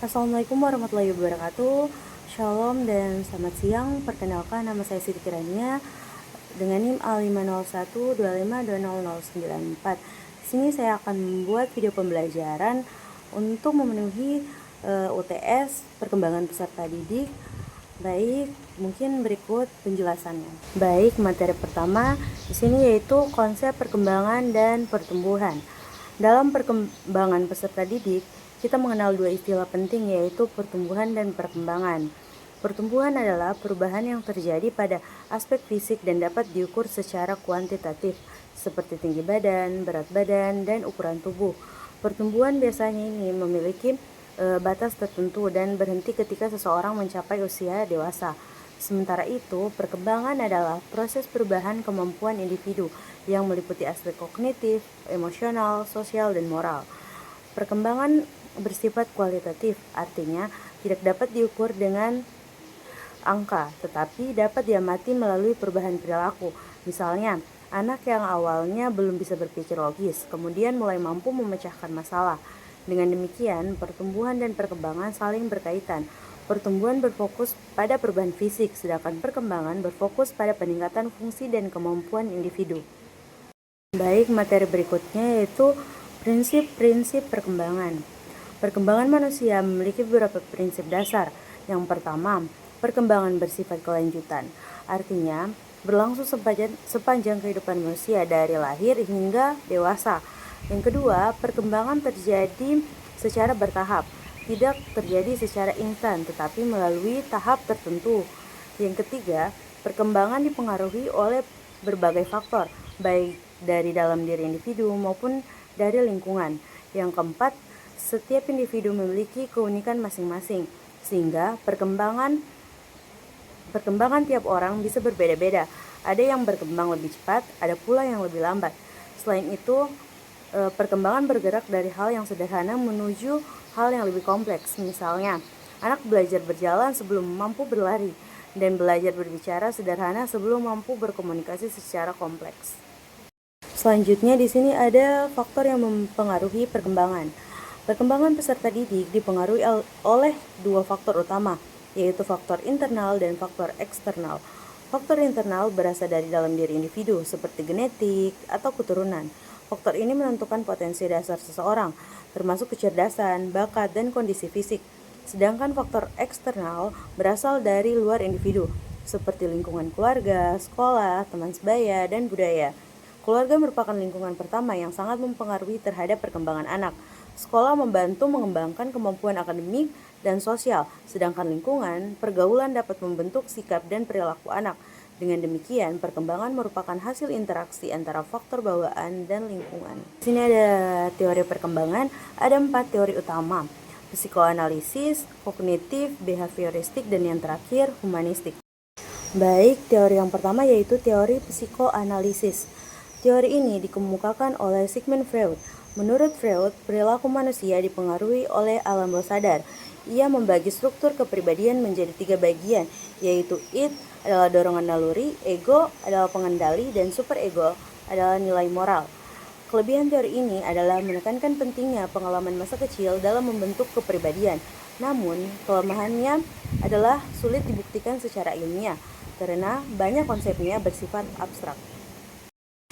Assalamualaikum warahmatullahi wabarakatuh. Shalom dan selamat siang. Perkenalkan, nama saya Siti Kirania dengan NIM A5012525094. Di sini saya akan membuat video pembelajaran untuk memenuhi UTS perkembangan peserta didik. Baik, mungkin berikut penjelasannya. Baik, materi pertama di sini yaitu konsep perkembangan dan pertumbuhan. Dalam perkembangan peserta didik, kita mengenal dua istilah penting, yaitu pertumbuhan dan perkembangan. Pertumbuhan adalah perubahan yang terjadi pada aspek fisik dan dapat diukur secara kuantitatif, seperti tinggi badan, berat badan, dan ukuran tubuh. Pertumbuhan biasanya ini memiliki batas tertentu dan berhenti ketika seseorang mencapai usia dewasa. Sementara itu, perkembangan adalah proses perubahan kemampuan individu yang meliputi aspek kognitif, emosional, sosial, dan moral. Perkembangan bersifat kualitatif, artinya tidak dapat diukur dengan angka, tetapi dapat diamati melalui perubahan perilaku. Misalnya, anak yang awalnya belum bisa berpikir logis, kemudian mulai mampu memecahkan masalah. Dengan demikian, pertumbuhan dan perkembangan saling berkaitan. Pertumbuhan berfokus pada perubahan fisik, sedangkan perkembangan berfokus pada peningkatan fungsi dan kemampuan individu. Baik, materi berikutnya yaitu prinsip-prinsip perkembangan. Perkembangan manusia memiliki beberapa prinsip dasar. Yang pertama, perkembangan bersifat kelanjutan. Artinya, berlangsung sepanjang kehidupan manusia dari lahir hingga dewasa. Yang kedua, perkembangan terjadi secara bertahap, tidak terjadi secara instan, tetapi melalui tahap tertentu. Yang ketiga, perkembangan dipengaruhi oleh berbagai faktor, baik dari dalam diri individu maupun dari lingkungan. Yang keempat, setiap individu memiliki keunikan masing-masing, sehingga perkembangan tiap orang bisa berbeda-beda. Ada yang berkembang lebih cepat, ada pula yang lebih lambat. Selain itu, perkembangan bergerak dari hal yang sederhana menuju hal yang lebih kompleks. Misalnya, anak belajar berjalan sebelum mampu berlari, dan belajar berbicara sederhana sebelum mampu berkomunikasi secara kompleks. Selanjutnya di sini ada faktor yang mempengaruhi perkembangan. Perkembangan peserta didik dipengaruhi oleh dua faktor utama, yaitu faktor internal dan faktor eksternal. Faktor internal berasal dari dalam diri individu, seperti genetik atau keturunan. Faktor ini menentukan potensi dasar seseorang, termasuk kecerdasan, bakat, dan kondisi fisik. Sedangkan faktor eksternal berasal dari luar individu, seperti lingkungan keluarga, sekolah, teman sebaya, dan budaya. Keluarga merupakan lingkungan pertama yang sangat mempengaruhi terhadap perkembangan anak. Sekolah membantu mengembangkan kemampuan akademik dan sosial, sedangkan lingkungan, pergaulan dapat membentuk sikap dan perilaku anak. Dengan demikian, perkembangan merupakan hasil interaksi antara faktor bawaan dan lingkungan. Di sini ada teori perkembangan, ada 4 teori utama: psikoanalisis, kognitif, behavioristik, dan yang terakhir humanistik. Baik, teori yang pertama yaitu teori psikoanalisis. Teori ini dikemukakan oleh Sigmund Freud. Menurut Freud, perilaku manusia dipengaruhi oleh alam bawah sadar. Ia membagi struktur kepribadian menjadi 3 bagian, yaitu id adalah dorongan naluri, ego adalah pengendali, dan superego adalah nilai moral. Kelebihan teori ini adalah menekankan pentingnya pengalaman masa kecil dalam membentuk kepribadian. Namun, kelemahannya adalah sulit dibuktikan secara ilmiah, karena banyak konsepnya bersifat abstrak.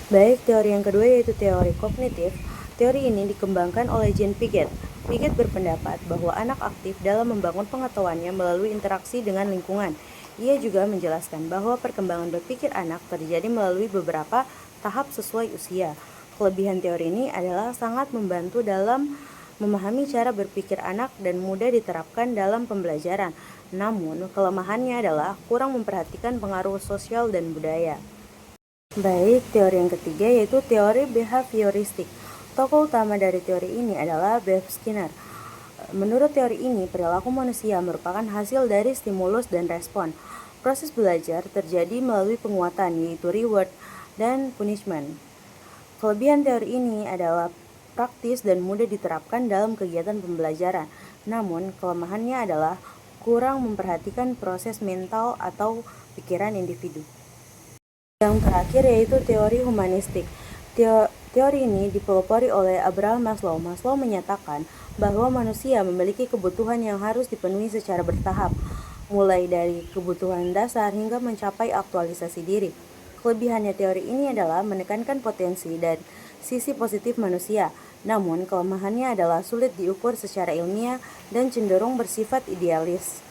Baik, teori yang kedua yaitu teori kognitif. Teori ini dikembangkan oleh Jean Piaget. Piaget berpendapat bahwa anak aktif dalam membangun pengetahuannya melalui interaksi dengan lingkungan. Ia juga menjelaskan bahwa perkembangan berpikir anak terjadi melalui beberapa tahap sesuai usia. Kelebihan teori ini adalah sangat membantu dalam memahami cara berpikir anak dan mudah diterapkan dalam pembelajaran. Namun, kelemahannya adalah kurang memperhatikan pengaruh sosial dan budaya. Baik, teori yang ketiga yaitu teori behavioristik. Tokoh utama dari teori ini adalah B.F. Skinner. Menurut teori ini, perilaku manusia merupakan hasil dari stimulus dan respon. Proses belajar terjadi melalui penguatan, yaitu reward dan punishment. Kelebihan teori ini adalah praktis dan mudah diterapkan dalam kegiatan pembelajaran. Namun, kelemahannya adalah kurang memperhatikan proses mental atau pikiran individu. Yang terakhir yaitu teori humanistik. Teori ini dipelopori oleh Abraham Maslow. Maslow menyatakan bahwa manusia memiliki kebutuhan yang harus dipenuhi secara bertahap, mulai dari kebutuhan dasar hingga mencapai aktualisasi diri. Kelebihannya teori ini adalah menekankan potensi dan sisi positif manusia, namun kelemahannya adalah sulit diukur secara ilmiah dan cenderung bersifat idealis.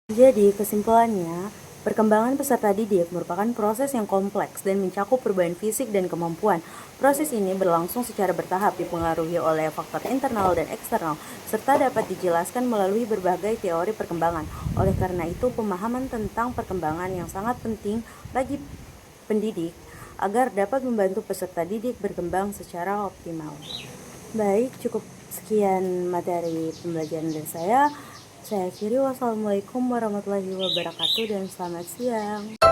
Jadi, kesimpulannya, perkembangan peserta didik merupakan proses yang kompleks dan mencakup perubahan fisik dan kemampuan. Proses ini berlangsung secara bertahap, dipengaruhi oleh faktor internal dan eksternal, serta dapat dijelaskan melalui berbagai teori perkembangan. Oleh karena itu, pemahaman tentang perkembangan yang sangat penting bagi pendidik agar dapat membantu peserta didik berkembang secara optimal. Baik, cukup sekian materi pembelajaran dari saya. Saya akhiri, wassalamualaikum warahmatullahi wabarakatuh dan selamat siang.